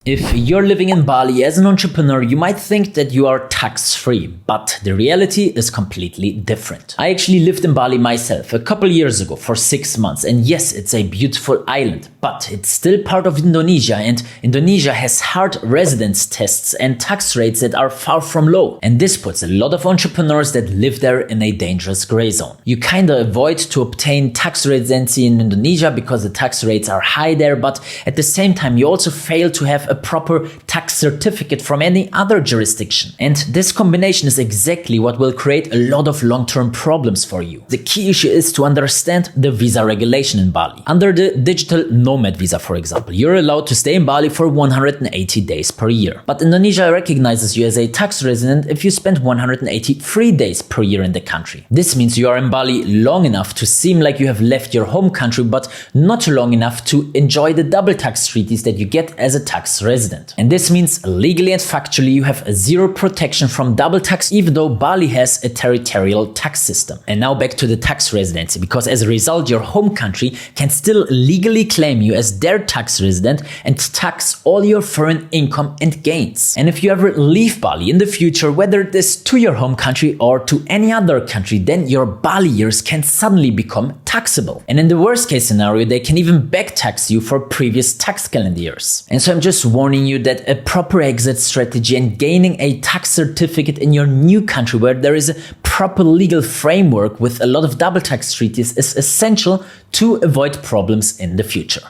If you're living in Bali as an entrepreneur, you might think that you are tax-free, but the reality is completely different. I actually lived in Bali myself a couple years ago for 6 months, and yes, it's a beautiful island, but it's still part of Indonesia, and Indonesia has hard residence tests and tax rates that are far from low. And this puts a lot of entrepreneurs that live there in a dangerous gray zone. You kinda avoid to obtain tax residency in Indonesia because the tax rates are high there, but at the same time you also fail to have a proper tax certificate from any other jurisdiction. And this combination is exactly what will create a lot of long-term problems for you. The key issue is to understand the visa regulation in Bali. Under the digital nomad visa, for example, you're allowed to stay in Bali for 180 days per year. But Indonesia recognizes you as a tax resident if you spend 183 days per year in the country. This means you are in Bali long enough to seem like you have left your home country, but not long enough to enjoy the double tax treaties that you get as a tax resident. And this means legally and factually you have zero protection from double tax, even though Bali has a territorial tax system. And now back to the tax residency, because as a result your home country can still legally claim you as their tax resident and tax all your foreign income and gains. And if you ever leave Bali in the future, whether it is to your home country or to any other country, then your Bali years can suddenly become taxable. And in the worst case scenario, they can even back tax you for previous tax calendar years. And so I'm just warning you that a proper exit strategy and gaining a tax certificate in your new country where there is a proper legal framework with a lot of double tax treaties is essential to avoid problems in the future.